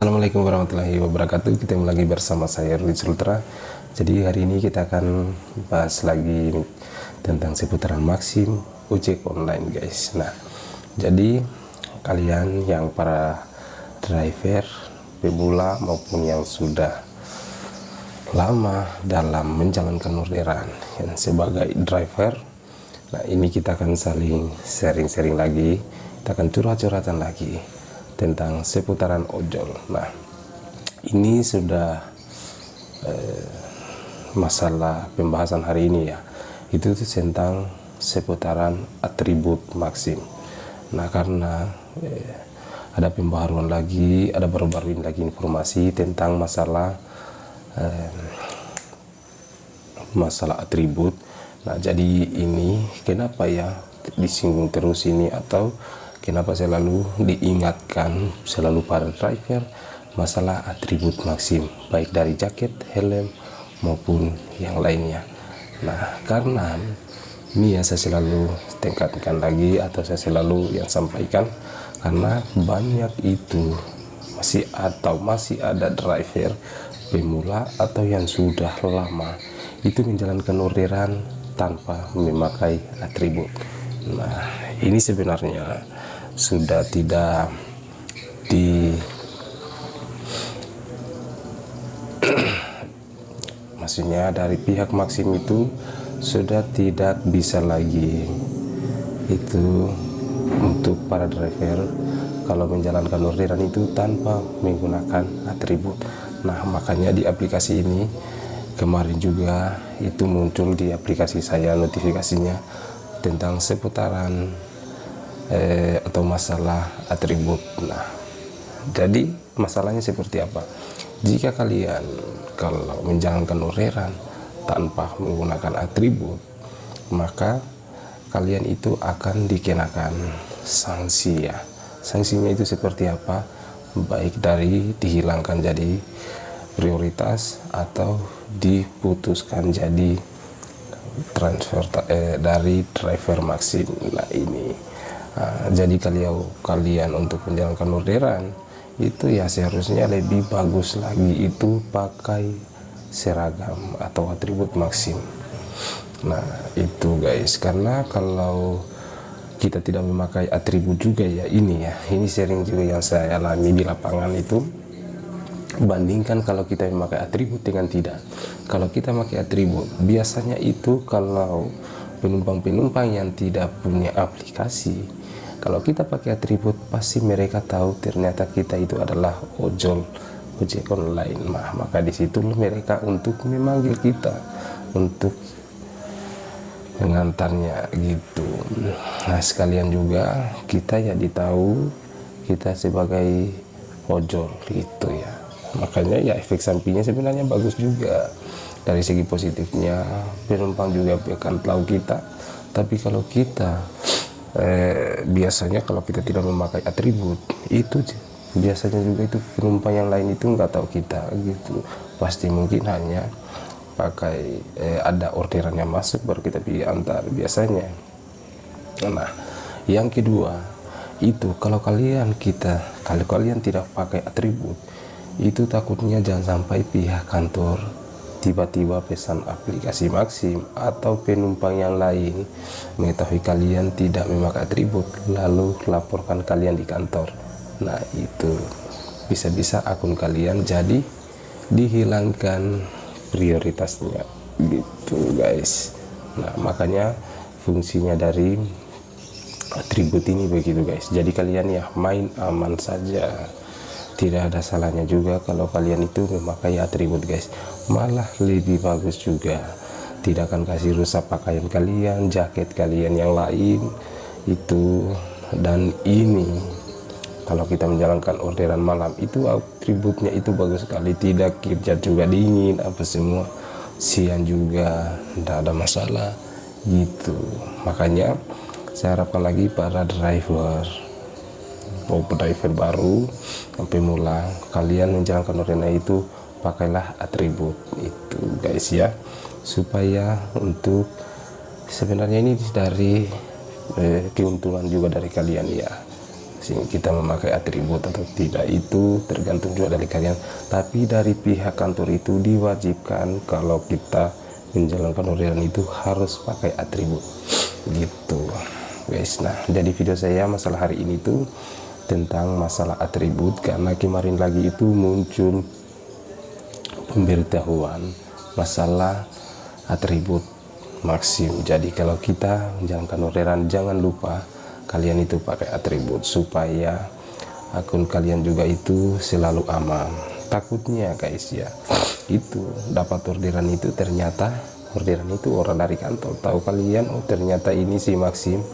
Assalamualaikum warahmatullahi wabarakatuh. Kita lagi bersama saya Rudi Sultra. Jadi hari ini kita akan bahas lagi tentang seputaran Maxim ojek online, guys. Nah, jadi kalian yang para driver pemula maupun yang sudah lama dalam menjalankan orderan yang sebagai driver, nah ini kita akan saling sharing-sharing lagi, kita akan curhat-curhatan lagi tentang seputaran ojol. Nah, ini sudah masalah pembahasan hari ini ya, itu tentang seputaran atribut Maxim. Nah, karena ada pembaharuan lagi, ada baru-baru lagi informasi tentang masalah atribut. Nah, jadi ini kenapa ya disinggung terus ini, atau kenapa selalu diingatkan selalu para driver masalah atribut Maxim, baik dari jaket, helm maupun yang lainnya. Nah, karena ini ya saya selalu tingkatkan lagi, atau saya selalu yang sampaikan, karena banyak itu masih ada driver pemula atau yang sudah lama itu menjalankan orderan tanpa memakai atribut. Nah, ini sebenarnya sudah tidak maksudnya dari pihak Maxim itu sudah tidak bisa lagi itu untuk para driver kalau menjalankan orderan itu tanpa menggunakan atribut. Nah, makanya di aplikasi ini kemarin juga itu muncul di aplikasi saya notifikasinya tentang seputaran atau masalah atribut. Nah, jadi masalahnya seperti apa? Jika kalian kalau menjalankan orderan tanpa menggunakan atribut, maka kalian itu akan dikenakan sanksi ya. Sanksinya itu seperti apa? Baik dari dihilangkan jadi prioritas atau diputuskan jadi transfer dari driver Maxim. Nah, ini jadi kalian untuk menjalankan orderan itu ya seharusnya lebih bagus lagi itu pakai seragam atau atribut Maxim. Nah, itu guys, karena kalau kita tidak memakai atribut juga ya, ini sharing juga yang saya alami di lapangan itu. Bandingkan kalau kita memakai atribut dengan tidak. Kalau kita memakai atribut, biasanya itu kalau penumpang-penumpang yang tidak punya aplikasi, kalau kita pakai atribut pasti mereka tahu ternyata kita itu adalah ojek online. Nah, maka disitu mereka untuk memanggil kita untuk mengantarnya gitu. Nah, sekalian juga kita ya ditahu kita sebagai ojol gitu ya. Makanya ya efek sampingnya sebenarnya bagus juga. Dari segi positifnya penumpang juga akan tahu kita. Tapi kalau kita biasanya kalau kita tidak memakai atribut itu biasanya juga itu penumpang yang lain itu nggak tahu kita gitu. Pasti mungkin hanya pakai ada orderan yang masuk baru kita pilih antar biasanya. Nah, yang kedua itu kalau kalian tidak pakai atribut, itu takutnya jangan sampai pihak kantor tiba-tiba pesan aplikasi Maxim atau penumpang yang lain mengetahui kalian tidak memakai atribut lalu laporkan kalian di kantor. Nah, itu bisa-bisa akun kalian jadi dihilangkan prioritasnya gitu guys. Nah, makanya fungsinya dari atribut ini begitu guys. Jadi kalian ya main aman saja. Tidak ada salahnya juga kalau kalian itu memakai atribut guys, malah lebih bagus juga. Tidak akan kasih rusak pakaian kalian, jaket kalian yang lain itu. Dan ini kalau kita menjalankan orderan malam itu atributnya itu bagus sekali, tidak kerja juga dingin apa semua, siang juga tidak ada masalah gitu. Makanya saya harapkan lagi para driver maupun driver baru sampai mula, kalian menjalankan orderan itu pakailah atribut itu guys ya, supaya untuk sebenarnya ini dari keuntungan juga dari kalian ya. sehingga kita memakai atribut atau tidak itu tergantung juga dari kalian, tapi dari pihak kantor itu diwajibkan kalau kita menjalankan orderan itu harus pakai atribut gitu guys. Nah, jadi video saya masalah hari ini tuh tentang masalah atribut, karena kemarin lagi itu muncul pemberitahuan masalah atribut Maxim. Jadi kalau kita menjalankan orderan jangan lupa kalian itu pakai atribut supaya akun kalian juga itu selalu aman. Takutnya guys ya, itu dapat orderan itu ternyata orderan itu orang dari kantor. Tahu kalian, oh ternyata ini si Maxim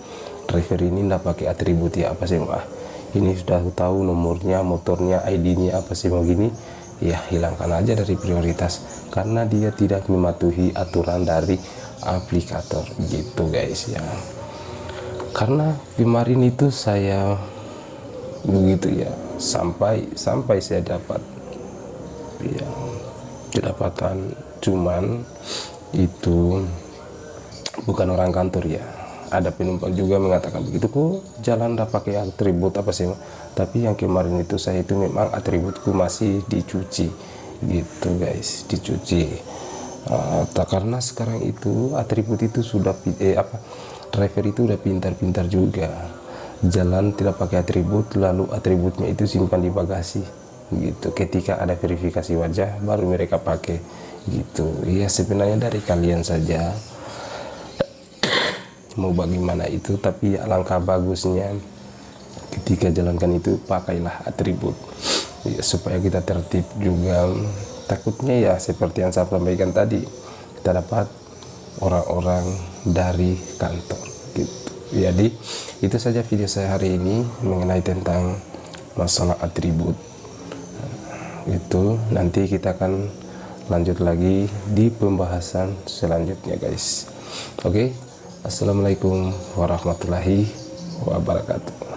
driver ini ndak pakai atribut ya, apa sih Mbak, ini sudah tahu nomornya, motornya, ID-nya apa sih mau gini ya, hilangkan aja dari prioritas karena dia tidak mematuhi aturan dari aplikator gitu guys ya. Karena kemarin itu saya begitu ya, sampai saya dapat ya kedapatan, cuman itu bukan orang kantor ya, ada penumpang juga mengatakan begitu, kok jalan udah pakai atribut apa sih. Tapi yang kemarin itu saya itu memang atributku masih dicuci gitu guys, dicuci. Karena sekarang itu atribut itu sudah driver itu udah pintar-pintar juga, jalan tidak pakai atribut, lalu atributnya itu simpan di bagasi gitu, ketika ada verifikasi wajah baru mereka pakai gitu ya. Sebenarnya dari kalian saja mau bagaimana itu, tapi alangkah bagusnya ketika jalankan itu pakailah atribut ya, supaya kita tertib juga. Takutnya ya seperti yang saya sampaikan tadi, kita dapat orang-orang dari kantor gitu. Jadi itu saja video saya hari ini mengenai tentang masalah atribut itu. Nanti kita akan lanjut lagi di pembahasan selanjutnya guys. Oke, assalamualaikum warahmatullahi wabarakatuh.